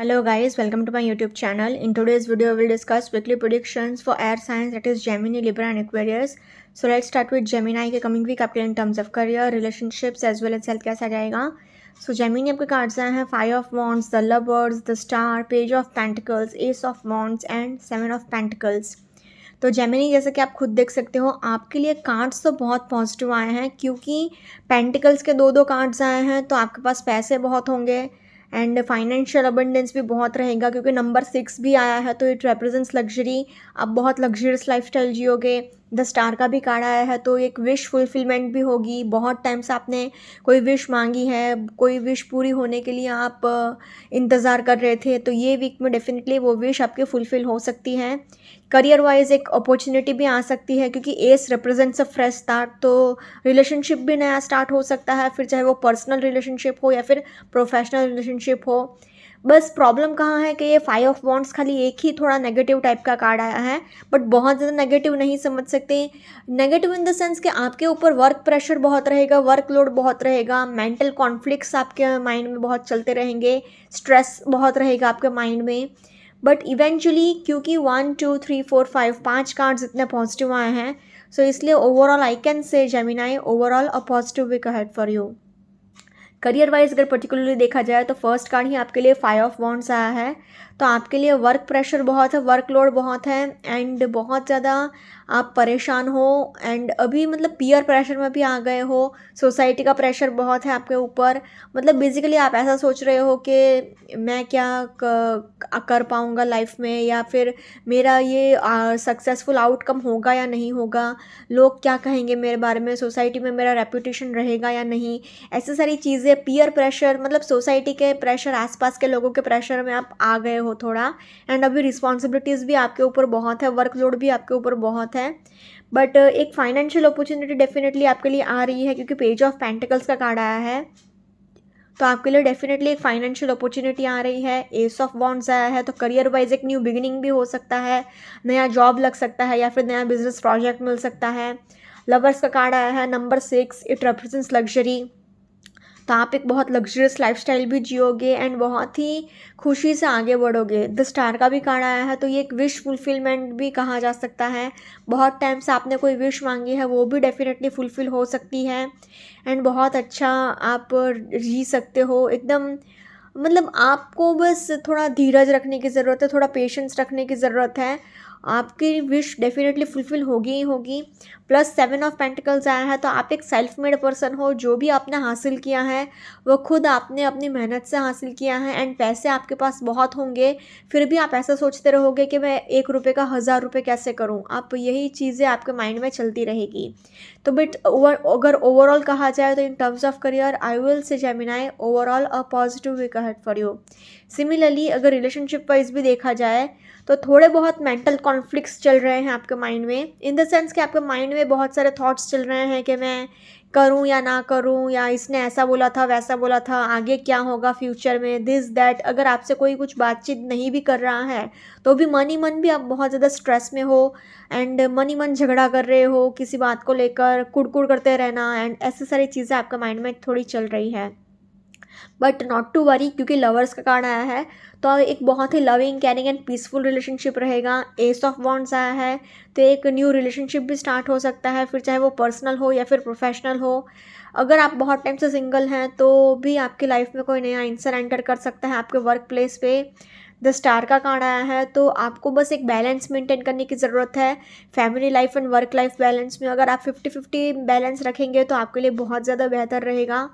Hello guys, welcome to my YouTube channel. In today's video, we'll discuss weekly predictions for air signs, that is Gemini, Libra and Aquarius. So let's start with Gemini के coming week आपके in terms of career, relationships as well as health कैसा जाएगा. So Gemini आपके cards आए हैं 5 of Wands, the Lovers, the Star, Page of Pentacles, Ace of Wands and 7 of Pentacles. तो Gemini जैसा कि आप खुद देख सकते हो आपके लिए कार्ड्स तो बहुत पॉजिटिव आए हैं क्योंकि पेंटिकल्स के दो कार्ड्स आए हैं तो आपके पास पैसे बहुत होंगे एंड फाइनेंशियल अबंडेंस भी बहुत रहेगा क्योंकि नंबर 6 भी आया है तो इट रिप्रेजेंट्स लग्जरी. आप बहुत लग्जरियस लाइफस्टाइल जियोगे. द स्टार का भी कार्ड आया है तो एक विश फुलफिलमेंट भी होगी. बहुत टाइम से आपने कोई विश मांगी है, कोई विश पूरी होने के लिए आप इंतज़ार कर रहे थे तो ये वीक में डेफिनेटली वो विश आपकी फुलफिल हो सकती है. करियर वाइज एक अपॉर्चुनिटी भी आ सकती है क्योंकि S represents a fresh start, तो रिलेशनशिप भी नया स्टार्ट हो सकता है, फिर चाहे वो पर्सनल रिलेशनशिप हो या फिर प्रोफेशनल रिलेशनशिप हो. बस प्रॉब्लम कहाँ है कि ये 5 ऑफ वॉन्ड्स खाली एक ही थोड़ा नेगेटिव टाइप का कार्ड आया है, बट बहुत ज़्यादा नेगेटिव नहीं समझ सकते. नेगेटिव इन द सेंस कि आपके ऊपर वर्क प्रेशर बहुत रहेगा, वर्कलोड बहुत रहेगा, मेंटल कॉन्फ्लिक्ट्स आपके माइंड में बहुत चलते रहेंगे, स्ट्रेस बहुत रहेगा आपके माइंड में. बट इवेंचुअली क्योंकि 1 2 3 4 5 5 कार्ड्स इतने पॉजिटिव आए हैं सो इसलिए overall I can say Gemini overall a positive week ahead for you. Career wise अगर पर्टिकुलरली देखा जाए तो फर्स्ट कार्ड ही आपके लिए 5 ऑफ वॉन्ड्स आया है तो आपके लिए वर्क प्रेशर बहुत है, वर्कलोड बहुत है एंड बहुत ज़्यादा आप परेशान हो एंड अभी मतलब पीयर प्रेशर में भी आ गए हो. सोसाइटी का प्रेशर बहुत है आपके ऊपर. मतलब बेसिकली आप ऐसा सोच रहे हो कि मैं क्या कर पाऊँगा लाइफ में या फिर मेरा ये सक्सेसफुल आउटकम होगा या नहीं होगा, लोग क्या कहेंगे मेरे बारे में, सोसाइटी में मेरा रेपुटेशन रहेगा या नहीं. ऐसी सारी चीज़ें, पीयर प्रेशर, मतलब सोसाइटी के प्रेशर, आसपास के लोगों के प्रेशर में आप आ गए हो थोड़ा. एंड अभी रिस्पॉन्सिबिलिटीज़ भी आपके ऊपर बहुत है, वर्कलोड भी आपके ऊपर बहुत है. बट एक फाइनेंशियल अपॉर्चुनिटी डेफिनेटली आपके लिए आ रही है क्योंकि पेज ऑफ पेंटिकल्स का कार्ड आया है तो आपके लिए डेफिनेटली एक फाइनेंशियल अपॉर्चुनिटी आ रही है. एस ऑफ वॉन्ड्स आया है तो करियर वाइज एक न्यू बिगिनिंग भी हो सकता है, नया जॉब लग सकता है या फिर नया बिजनेस प्रोजेक्ट मिल सकता है. लवर्स का कार्ड आया है नंबर 6, इट रिप्रेजेंट्स लग्जरी. तो आप एक बहुत लग्जरियस लाइफस्टाइल भी जियोगे एंड बहुत ही खुशी से आगे बढ़ोगे. द स्टार का भी कार्ड आया है तो ये एक विश फुलफिलमेंट भी कहा जा सकता है. बहुत टाइम से आपने कोई विश मांगी है वो भी डेफिनेटली फुलफिल हो सकती है एंड बहुत अच्छा आप जी सकते हो एकदम. मतलब आपको बस थोड़ा धीरज रखने की ज़रूरत है, थोड़ा पेशेंस रखने की ज़रूरत है. आपकी विश डेफिनेटली फुलफिल होगी ही होगी. प्लस 7 ऑफ पेंटिकल्स आया है तो आप एक सेल्फ मेड पर्सन हो. जो भी आपने हासिल किया है वो खुद आपने अपनी मेहनत से हासिल किया है एंड पैसे आपके पास बहुत होंगे फिर भी आप ऐसा सोचते रहोगे कि मैं 1 रुपये का 1000 रुपये कैसे करूं. आप यही चीज़ें आपके माइंड में चलती रहेगी. तो बट अगर ओवरऑल कहा जाए तो in terms of career I will say Gemini overall a positive week ahead for you. Similarly अगर रिलेशनशिप वाइज भी देखा जाए तो थोड़े बहुत मेंटल कॉन्फ्लिक्ट्स चल रहे हैं आपके माइंड में, इन द सेंस कि आपके माइंड में बहुत सारे थॉट्स चल रहे हैं कि मैं करूं या ना करूं, या इसने ऐसा बोला था वैसा बोला था, आगे क्या होगा फ्यूचर में, दिस दैट. अगर आपसे कोई कुछ बातचीत नहीं भी कर रहा है तो भी मन ही मन भी आप बहुत ज़्यादा स्ट्रेस में हो एंड मन ही मन झगड़ा कर रहे हो किसी बात को लेकर, कुड़कुड़ करते रहना एंड ऐसी सारी चीज़ें आपके माइंड में थोड़ी चल रही है. बट नॉट टू वरी क्योंकि लवर्स का कार्ड आया है तो एक बहुत ही loving, caring and peaceful relationship रहेगा. एस ऑफ वॉन्ड्स आया है तो एक न्यू रिलेशनशिप भी स्टार्ट हो सकता है, फिर चाहे वो पर्सनल हो या फिर प्रोफेशनल हो. अगर आप बहुत टाइम से सिंगल हैं तो भी आपकी लाइफ में कोई नया इंसान एंटर कर सकता है आपके वर्क प्लेस पे. द स्टार का कार्ड आया है तो आपको बस एक बैलेंस मेंटेन करने की ज़रूरत है. Family life and work life balance में अगर आप 50-50 बैलेंस रखेंगे तो आपके लिए बहुत ज़्यादा बेहतर रहेगा.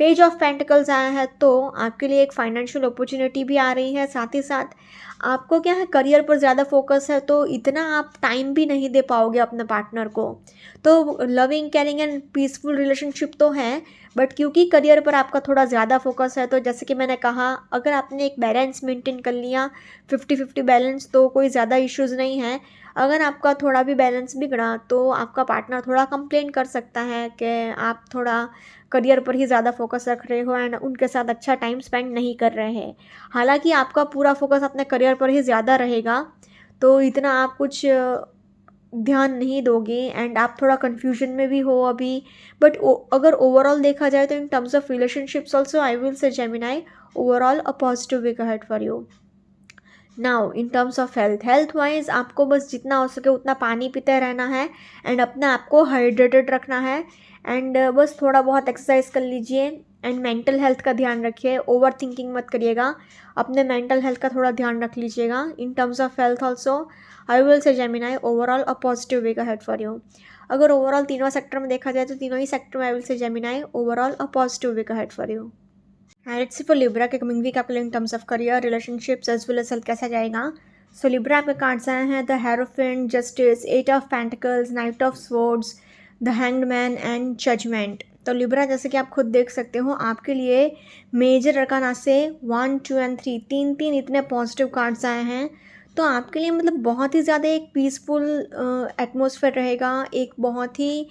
पेज ऑफ पेंटिकल्स आया है तो आपके लिए एक फाइनेंशियल अपॉर्चुनिटी भी आ रही है. साथ ही साथ आपको क्या है, करियर पर ज़्यादा फोकस है तो इतना आप टाइम भी नहीं दे पाओगे अपने पार्टनर को. तो loving, caring and peaceful relationship तो है बट क्योंकि करियर पर आपका थोड़ा ज़्यादा फोकस है तो जैसे कि मैंने कहा अगर आपने एक बैलेंस मेंटेन कर लिया 50-50 बैलेंस तो कोई ज़्यादा इश्यूज़ नहीं है. अगर आपका थोड़ा भी बैलेंस बिगड़ा तो आपका पार्टनर थोड़ा कंप्लेन कर सकता है कि आप थोड़ा करियर पर ही ज़्यादा फोकस रख रहे हो एंड उनके साथ अच्छा टाइम स्पेंड नहीं कर रहे हैं. हालांकि आपका पूरा फोकस अपने करियर पर ही ज़्यादा रहेगा तो इतना आप कुछ ध्यान नहीं दोगे एंड आप थोड़ा कन्फ्यूजन में भी हो अभी. बट अगर ओवरऑल देखा जाए तो in terms of relationships also I will say Gemini overall a positive week ahead for you. Now in terms of health wise आपको बस जितना हो सके उतना पानी पीते रहना है एंड अपने आप को हाइड्रेटेड रखना है एंड बस थोड़ा बहुत एक्सरसाइज कर लीजिए एंड मेंटल हेल्थ का ध्यान रखिए. ओवर थिंकिंग मत करिएगा, अपने मेंटल हेल्थ का थोड़ा ध्यान रख लीजिएगा. In terms of health also I will say Gemini overall a positive week ahead for you. अगर ओवरऑल तीनों सेक्टर में देखा जाए तो तीनों ही सेक्टर में I will say Gemini overall a positive week ahead for you. And let's see for Libra के कमिंग वीक आपके लिए in terms of career, relationships as well as health कैसा जाएगा. सो लिब्रा आपके कार्ड्स आए हैं the hierophant, justice, 8 of pentacles, knight of swords, the hanged man and judgement. तो Libra जैसे कि आप खुद देख सकते हो आपके लिए मेजर अरकाना से 1, 2 एंड 3 तीन इतने पॉजिटिव कार्ड्स आए हैं. तो आपके लिए मतलब बहुत ही ज़्यादा एक पीसफुल एटमोसफेयर रहेगा, एक बहुत ही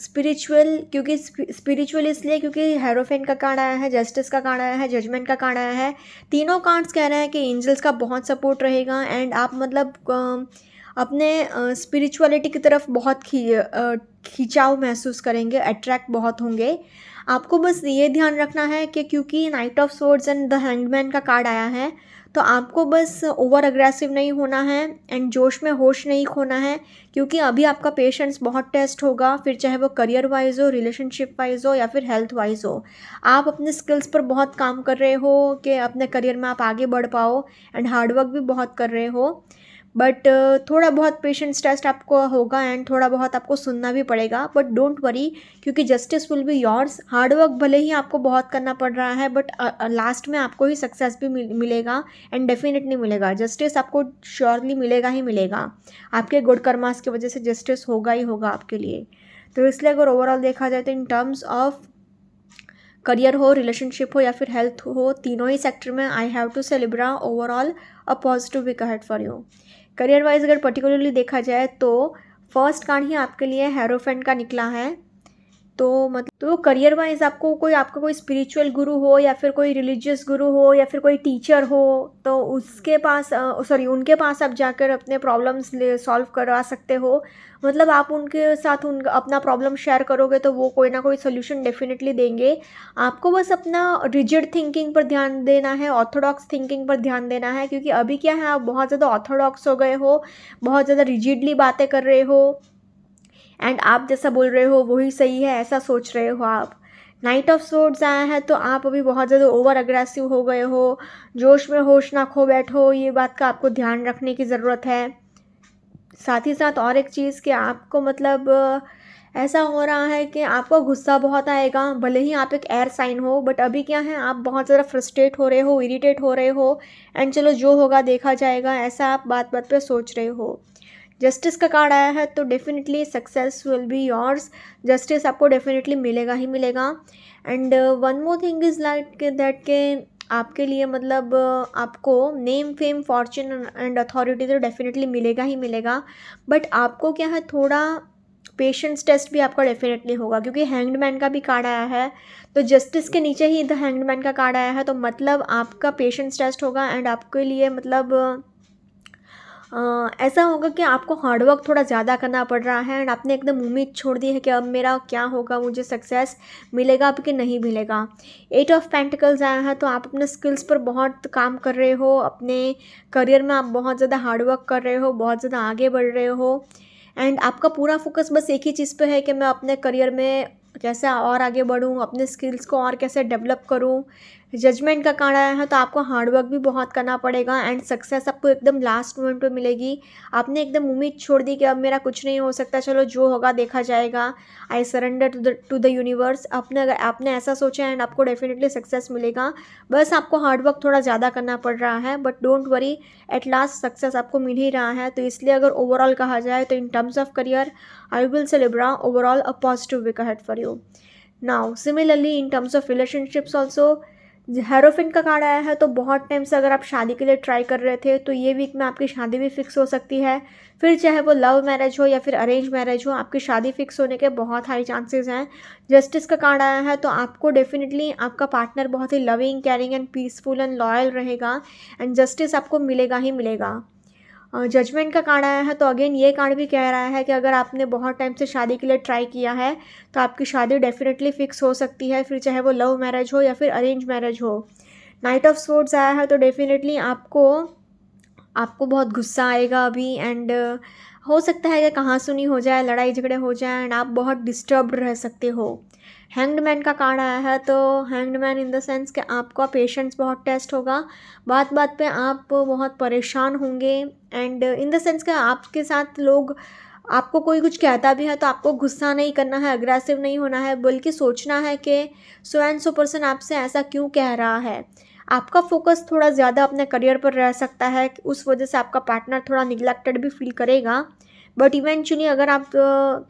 स्पिरिचुअल, क्योंकि स्पिरिचुअल इसलिए क्योंकि हेरोफेंट का कार्ड आया है, जस्टिस का कार्ड आया है, जजमेंट का कार्ड आया है. तीनों कार्ड्स कह रहे हैं कि एंजल्स का बहुत सपोर्ट रहेगा एंड आप मतलब अपने स्पिरिचुअलिटी की तरफ बहुत खिंचाव महसूस करेंगे, अट्रैक्ट बहुत होंगे. आपको बस ये ध्यान रखना है कि क्योंकि night of swords and the hangman का कार्ड आया है तो आपको बस ओवर अग्रेसिव नहीं होना है एंड जोश में होश नहीं खोना है, क्योंकि अभी आपका पेशेंस बहुत टेस्ट होगा, फिर चाहे वो करियर वाइज हो, रिलेशनशिप वाइज हो या फिर हेल्थ वाइज हो. आप अपने स्किल्स पर बहुत काम कर रहे हो कि अपने करियर में आप आगे बढ़ पाओ एंड हार्डवर्क भी बहुत कर रहे हो. बट थोड़ा बहुत पेशेंस टेस्ट आपको होगा एंड थोड़ा बहुत आपको सुनना भी पड़ेगा. बट डोंट वरी, क्योंकि justice will be yours. Hard work भले ही आपको बहुत करना पड़ रहा है बट लास्ट में आपको ही सक्सेस भी मिलेगा एंड डेफिनेटली मिलेगा. जस्टिस आपको श्योरली मिलेगा ही मिलेगा. आपके गुड कर्मास की वजह से जस्टिस होगा ही होगा आपके लिए. तो इसलिए अगर ओवरऑल देखा जाए तो इन टर्म्स ऑफ करियर हो, रिलेशनशिप हो या फिर हेल्थ हो, तीनों ही सेक्टर में I have to say Libra overall a positive week ahead for you. Career wise अगर पर्टिकुलरली देखा जाए तो फर्स्ट कार्ड ही आपके लिए हेरोफेंट का निकला है. तो मतलब तो करियर वाइज आपका कोई स्पिरिचुअल गुरु हो या फिर कोई रिलीजियस गुरु हो या फिर कोई टीचर हो तो उनके पास आप जाकर अपने प्रॉब्लम्स सॉल्व करवा सकते हो. मतलब आप उनके साथ अपना प्रॉब्लम शेयर करोगे तो वो कोई ना कोई सोल्यूशन डेफिनेटली देंगे. आपको बस अपना रिजिड थिंकिंग पर ध्यान देना है, ऑर्थोडॉक्स थिंकिंग पर ध्यान देना है, क्योंकि अभी क्या है आप बहुत ज़्यादा ऑर्थोडॉक्स हो गए हो, बहुत ज़्यादा रिजिडली बातें कर रहे हो एंड आप जैसा बोल रहे हो वही सही है ऐसा सोच रहे हो आप. नाइट ऑफ स्वॉर्ड्स आया है तो आप अभी बहुत ज़्यादा ओवर अग्रेसिव हो गए हो, जोश में होश ना खो बैठो, ये बात का आपको ध्यान रखने की ज़रूरत है. साथ ही साथ और एक चीज़ कि आपको मतलब ऐसा हो रहा है कि आपको गुस्सा बहुत आएगा, भले ही आप एक एयर साइन हो बट अभी क्या है आप बहुत ज़्यादा फ्रस्ट्रेट हो रहे हो, इरिटेट हो रहे हो एंड चलो जो होगा देखा जाएगा ऐसा आप बात बात पे सोच रहे हो. जस्टिस का कार्ड आया है तो definitely success will be yours. Justice आपको डेफिनेटली मिलेगा ही मिलेगा. And one more thing is like that के आपके लिए मतलब आपको name fame Fortune and authority तो डेफिनेटली मिलेगा ही मिलेगा. बट आपको क्या है थोड़ा पेशेंस टेस्ट भी आपका डेफिनेटली होगा, क्योंकि हैंग्ड मैन का भी कार्ड आया है तो जस्टिस के नीचे ही द हैंग्ड मैन का कार्ड आया है तो मतलब आपका पेशेंस टेस्ट होगा एंड आपके लिए मतलब ऐसा होगा कि आपको हार्डवर्क थोड़ा ज़्यादा करना पड़ रहा है एंड आपने एकदम उम्मीद छोड़ दी है कि अब मेरा क्या होगा, मुझे सक्सेस मिलेगा अब कि नहीं मिलेगा. 8 ऑफ पेंटिकल्स आया है तो आप अपने स्किल्स पर बहुत काम कर रहे हो, अपने करियर में आप बहुत ज़्यादा हार्डवर्क कर रहे हो, बहुत ज़्यादा आगे बढ़ रहे हो एंड आपका पूरा फोकस बस एक ही चीज़ पे है कि मैं अपने करियर में कैसे और आगे बढ़ूँ, अपने स्किल्स को और कैसे डेवलप करूँ. जजमेंट का कार्ड आया है तो आपको हार्डवर्क भी बहुत करना पड़ेगा एंड सक्सेस आपको एकदम लास्ट मोमेंट पे मिलेगी. आपने एकदम उम्मीद छोड़ दी कि अब मेरा कुछ नहीं हो सकता, चलो जो होगा देखा जाएगा, I surrender to the universe. आपने ऐसा सोचा एंड आपको डेफिनेटली सक्सेस मिलेगा. बस आपको हार्डवर्क थोड़ा ज़्यादा करना पड़ रहा है but don't worry, at last success आपको मिल ही रहा है. तो इसलिए अगर ओवरऑल कहा जाए तो in terms of career I will say Libra overall a positive week ahead for you. Now similarly in terms of relationships also hierophant का कार्ड आया है तो बहुत टाइम से अगर आप शादी के लिए ट्राई कर रहे थे तो ये वीक में आपकी शादी भी फिक्स हो सकती है. फिर चाहे वो लव मैरिज हो या फिर अरेंज मैरिज हो, आपकी शादी फिक्स होने के बहुत हाई चांसेस हैं. जस्टिस का कार्ड आया है तो आपको डेफिनेटली आपका पार्टनर बहुत ही loving, caring and peaceful and loyal रहेगा एंड जस्टिस आपको मिलेगा ही मिलेगा. जजमेंट का कार्ड आया है तो अगेन ये कार्ड भी कह रहा है कि अगर आपने बहुत टाइम से शादी के लिए ट्राई किया है तो आपकी शादी डेफिनेटली फिक्स हो सकती है, फिर चाहे वो लव मैरिज हो या फिर अरेंज मैरिज हो। नाइट ऑफ स्वॉर्ड्स आया है तो डेफिनेटली आपको आपको बहुत गुस्सा आएगा अभी, एंड हो सकता है कि कहाँ सुनी हो जाए, लड़ाई झगड़े हो जाए, एंड आप बहुत डिस्टर्ब रह सकते हो। हैंग्ड मैन का कार्ड आया है तो hanged man in the sense कि आपका पेशेंस बहुत टेस्ट होगा, बात बात पे आप बहुत परेशान होंगे, एंड इन द सेंस कि आपके साथ लोग, आपको कोई कुछ कहता भी है तो आपको गुस्सा नहीं करना है, अग्रेसिव नहीं होना है, बल्कि सोचना है कि सो एंड सो पर्सन आपसे ऐसा क्यों कह रहा है। आपका फोकस थोड़ा ज़्यादा अपने करियर पर रह सकता है, उस वजह से आपका पार्टनर थोड़ा निगलेक्टेड भी फील करेगा, बट इवेंचुअली अगर आप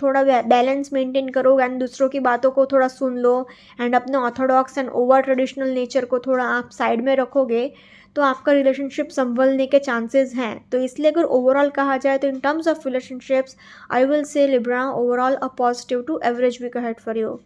थोड़ा बैलेंस मेंटेन करो एंड दूसरों की बातों को थोड़ा सुन लो एंड अपने Orthodox and over traditional nature को थोड़ा आप साइड में रखोगे तो आपका रिलेशनशिप संभलने के चांसेस हैं। तो इसलिए अगर ओवरऑल कहा जाए तो in terms of relationships I will say Libra overall a positive to average week ahead for you.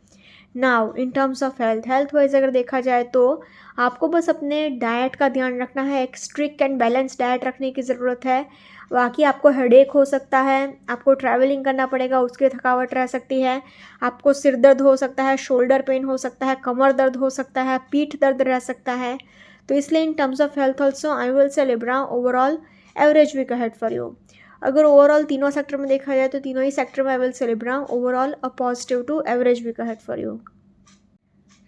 Now in terms of health wise अगर देखा जाए तो आपको बस अपने डाइट का ध्यान रखना है, एक स्ट्रिक्ट एंड बैलेंस डाइट रखने की ज़रूरत है। बाकी आपको हेडेक हो सकता है, आपको ट्रैवलिंग करना पड़ेगा, उसकी थकावट रह सकती है, आपको सिर दर्द हो सकता है, शोल्डर पेन हो सकता है, कमर दर्द हो सकता है, पीठ दर्द रह सकता है। तो इसलिए in terms of health also I will say Libra overall average week ahead for you. अगर ओवरऑल तीनों सेक्टर में देखा जाए तो तीनों ही सेक्टर में I will say Libra overall a positive to average week ahead for you.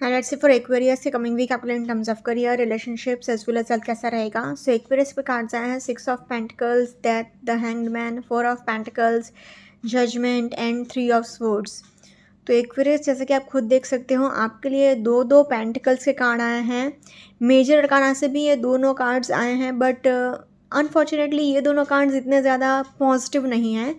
Now let's see for Aquarius के कमिंग वीक आपके लिए in terms of career, relationships as well as health कैसा रहेगा। सो एक्वेरियस पे cards आए हैं 6 of pentacles, death, the hanged man, 4 of pentacles, judgement and 3 of swords. तो Aquarius जैसे कि आप खुद देख सकते हो आपके लिए दो दो पेंटिकल्स के कार्ड आए हैं। मेजर अरकाना से भी ये दोनों कार्ड्स आए हैं, बट अनफॉर्चुनेटली ये दोनों कार्ड्स इतने ज़्यादा पॉजिटिव नहीं हैं।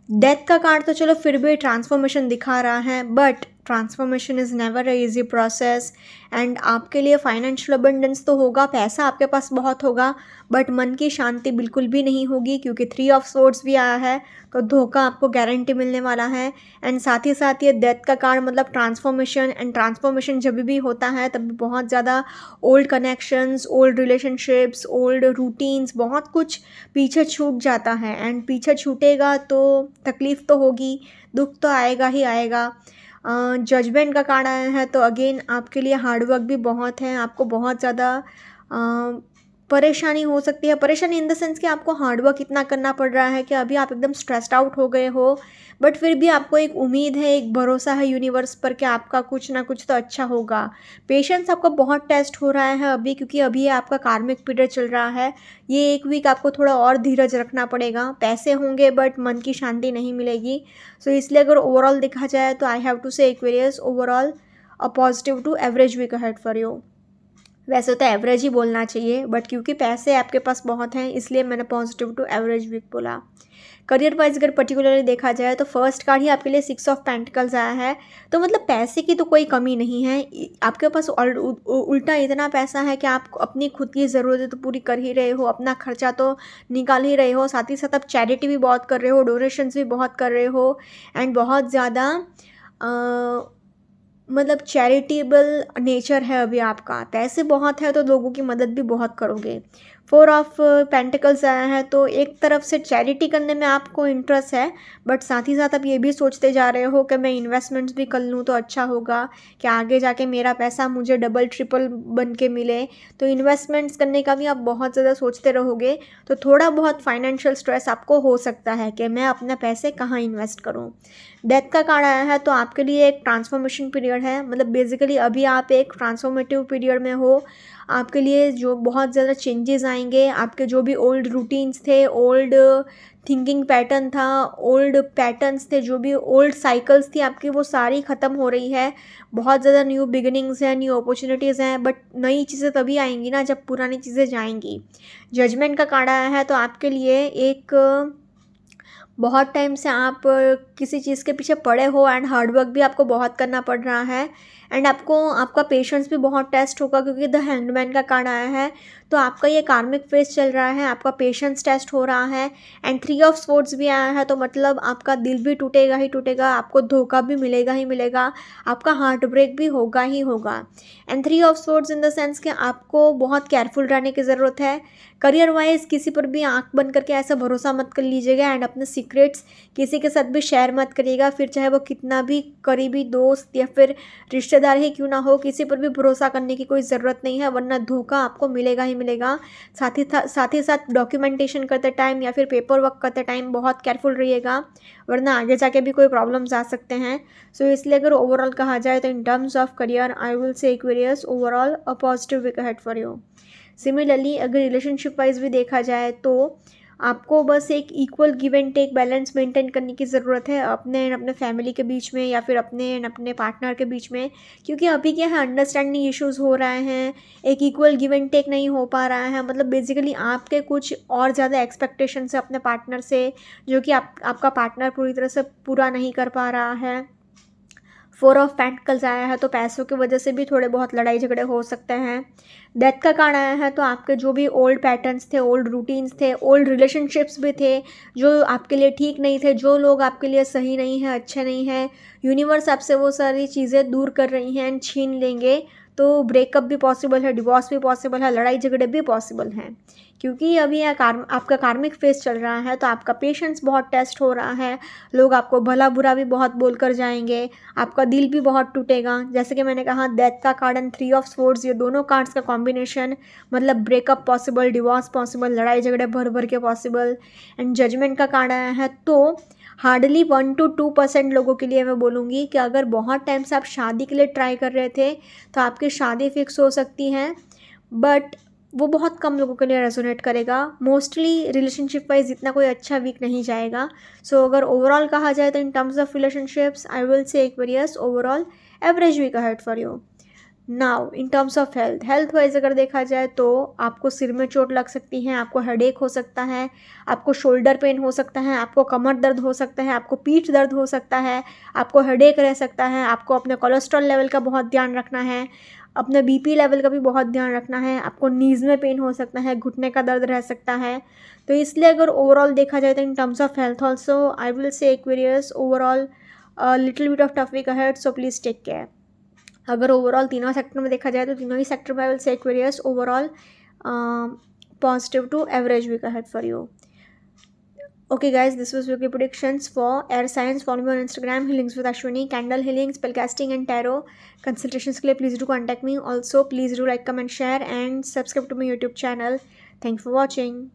डेथ का कार्ड तो चलो फिर भी ट्रांसफॉर्मेशन दिखा रहा है, but transformation is never a easy process, and आपके लिए फाइनेंशियल अबंडेंस तो होगा, पैसा आपके पास बहुत होगा, बट मन की शांति बिल्कुल भी नहीं होगी, क्योंकि 3 ऑफ स्वॉर्ड्स भी आया है तो धोखा आपको गारंटी मिलने वाला है। एंड साथ ही साथ ये डेथ का कार्ड मतलब ट्रांसफॉर्मेशन, एंड ट्रांसफॉर्मेशन जब भी होता है तब बहुत ज़्यादा old connections, old relationships, old routines, बहुत कुछ पीछे छूट जाता है, एंड पीछे छूटेगा तो तकलीफ़ तो होगी, दुख तो आएगा ही आएगा। जजमेंट का कार्ड आया है तो अगेन आपके लिए हार्डवर्क भी बहुत है, आपको बहुत ज़्यादा परेशानी हो सकती है। परेशानी इन द सेंस कि आपको हार्डवर्क इतना करना पड़ रहा है कि अभी आप एकदम स्ट्रेस्ड आउट हो गए हो, बट फिर भी आपको एक उम्मीद है, एक भरोसा है यूनिवर्स पर कि आपका कुछ ना कुछ तो अच्छा होगा। पेशेंस आपका बहुत टेस्ट हो रहा है अभी, क्योंकि अभी ये आपका कार्मिक पीरियड चल रहा है। ये एक वीक आपको थोड़ा और धीरज रखना पड़ेगा, पैसे होंगे बट मन की शांति नहीं मिलेगी। सो इसलिए अगर ओवरऑल देखा जाए तो I have to say Aquarius overall a positive to average week ahead for you. वैसे तो एवरेज ही बोलना चाहिए, बट क्योंकि पैसे आपके पास बहुत हैं इसलिए मैंने पॉजिटिव टू एवरेज वीक बोला। करियर वाइज अगर पर्टिकुलरली देखा जाए तो फर्स्ट कार्ड ही आपके लिए 6 ऑफ पेंटिकल्स आया है, तो मतलब पैसे की तो कोई कमी नहीं है आपके पास, उल्टा इतना पैसा है कि आप अपनी खुद की ज़रूरतें तो पूरी कर ही रहे हो, अपना खर्चा तो निकाल ही रहे हो, साथ ही साथ आप चैरिटी भी बहुत कर रहे हो, डोनेशंस भी बहुत कर रहे हो, एंड बहुत ज़्यादा मतलब चैरिटेबल नेचर है अभी आपका, पैसे बहुत है तो लोगों की मदद भी बहुत करोगे। 4 ऑफ पेंटिकल्स आया है तो एक तरफ से चैरिटी करने में आपको इंटरेस्ट है, बट साथ ही साथ आप ये भी सोचते जा रहे हो कि मैं इन्वेस्टमेंट्स भी कर लूँ तो अच्छा होगा, कि आगे जाके मेरा पैसा मुझे डबल ट्रिपल बन के मिले। तो इन्वेस्टमेंट्स करने का भी आप बहुत ज़्यादा सोचते रहोगे, तो थोड़ा बहुत फाइनेंशियल स्ट्रेस आपको हो सकता है कि मैं अपने पैसे कहाँ इन्वेस्ट करूँ। डेथ का कार्ड आया है तो आपके लिए एक ट्रांसफॉर्मेशन पीरियड है, मतलब बेसिकली अभी आप एक ट्रांसफॉर्मेटिव पीरियड में हो। आपके लिए जो बहुत ज़्यादा चेंजेस आएंगे, आपके जो भी ओल्ड रूटीन्स थे, ओल्ड थिंकिंग पैटर्न था, ओल्ड पैटर्न्स थे, जो भी ओल्ड साइकिल्स थी आपकी, वो सारी ख़त्म हो रही है। बहुत ज़्यादा न्यू बिगिनिंग्स हैं, न्यू अपॉर्चुनिटीज़ हैं, बट नई चीज़ें तभी आएंगी ना जब पुरानी चीज़ें जाएंगी। जजमेंट का कार्ड आया है तो आपके लिए एक बहुत टाइम से आप किसी चीज़ के पीछे पड़े हो, एंड हार्डवर्क भी आपको बहुत करना पड़ रहा है, एंड आपको आपका पेशेंस भी बहुत टेस्ट होगा, क्योंकि द हैंगमैन का कार्ड आया है। तो आपका ये कार्मिक फेज चल रहा है, आपका पेशेंस टेस्ट हो रहा है। एंड 3 ऑफ स्वॉर्ड्स भी आया है, तो मतलब आपका दिल भी टूटेगा ही टूटेगा, आपको धोखा भी मिलेगा ही मिलेगा, आपका हार्ट ब्रेक भी होगा ही होगा। And 3 of swords in the sense कि आपको बहुत केयरफुल रहने की ज़रूरत है। करियर वाइज किसी पर भी आंख बंद करके ऐसा भरोसा मत कर लीजिएगा, एंड अपने सीक्रेट्स किसी के साथ भी शेयर मत करिएगा, फिर चाहे वो कितना भी करीबी दोस्त या फिर रिश्तेदार ही क्यों ना हो, किसी पर भी भरोसा करने की कोई ज़रूरत नहीं है, वरना धोखा आपको मिलेगा ही मिलेगा। साथ ही साथ डॉक्यूमेंटेशन करते टाइम या फिर पेपर वर्क करते टाइम बहुत केयरफुल रहिएगा, वरना आगे जाके भी कोई प्रॉब्लम्स आ सकते हैं। सो इसलिए अगर ओवरऑल कहा जाए तो in terms of career I will say Aquarius overall a positive week ahead for you. Similarly अगर रिलेशनशिप वाइज भी देखा जाए तो आपको बस एक equal give and take balance maintain करने की ज़रूरत है अपने एंड अपने फैमिली के बीच में, या फिर अपने एंड अपने पार्टनर के बीच में, क्योंकि अभी क्या है, अंडरस्टैंडिंग इश्यूज हो रहे हैं, एक इक्वल गिव एंड टेक नहीं हो पा रहा है। मतलब बेसिकली आपके कुछ और ज़्यादा एक्सपेक्टेशंस है अपने पार्टनर से, जो कि आपका पार्टनर पूरी तरह से पूरा नहीं कर पा रहा है। 4 ऑफ पेंटिकल्स आया है, तो पैसों की वजह से भी थोड़े बहुत लड़ाई झगड़े हो सकते हैं। डेथ का कार्ड आया है, तो आपके जो भी ओल्ड पैटर्न्स थे, ओल्ड रूटीन्स थे, ओल्ड रिलेशनशिप्स भी थे जो आपके लिए ठीक नहीं थे, जो लोग आपके लिए सही नहीं हैं, अच्छे नहीं हैं, यूनिवर्स आपसे वो सारी चीज़ें दूर कर रही हैं एंड छीन लेंगे। तो ब्रेकअप भी पॉसिबल है, डिवोर्स भी पॉसिबल है, लड़ाई झगड़े भी पॉसिबल हैं, क्योंकि अभी आपका कार्मिक फेज चल रहा है, तो आपका पेशेंस बहुत टेस्ट हो रहा है। लोग आपको भला बुरा भी बहुत बोल कर जाएंगे, आपका दिल भी बहुत टूटेगा। जैसे कि मैंने कहा, डेथ का कार्ड एंड 3 ऑफ स्वॉर्ड्स, ये दोनों कार्ड्स का कॉम्बिनेशन मतलब ब्रेकअप पॉसिबल, डिवोर्स पॉसिबल, लड़ाई झगड़े भर भर के पॉसिबल। एंड जजमेंट का कार्ड आया है, तो हार्डली 1 to 2% लोगों के लिए मैं बोलूँगी कि अगर बहुत टाइम से आप शादी के लिए ट्राई कर रहे थे तो आपकी शादी फिक्स हो सकती है, बट वो बहुत कम लोगों के लिए रेजोनेट करेगा। मोस्टली रिलेशनशिप वाइज इतना कोई अच्छा वीक नहीं जाएगा। सो अगर ओवरऑल कहा जाए तो in terms of relationships I will say Aquarius overall average week ahead for you. Now in terms of health wise अगर देखा जाए तो आपको सिर में चोट लग सकती है, आपको हेडेक हो सकता है, आपको शोल्डर पेन हो सकता है, आपको कमर दर्द हो सकता है, आपको पीठ दर्द हो सकता है, आपको हेडेक रह सकता है, आपको अपने कोलेस्ट्रॉल लेवल का बहुत ध्यान रखना है, अपने बीपी लेवल का भी बहुत ध्यान रखना है, आपको नीज में पेन हो सकता है, घुटने का दर्द रह सकता है। तो इसलिए अगर ओवरऑल देखा जाए तो in terms of health also I will say Aquarius overall little bit of tough week ahead, so please take care. अगर ओवरऑल तीनों सेक्टर में देखा जाए तो तीनों ही सेक्टर में I will say Aquarius overall positive to average week ahead for you. Okay guys, this was weekly predictions for air signs. Follow me on Instagram, healings with Ashwini, candle healing, spellcasting and tarot consultations के लिए please do contact me. Also please do like, comment, share and subscribe to my YouTube channel. Thank you for watching.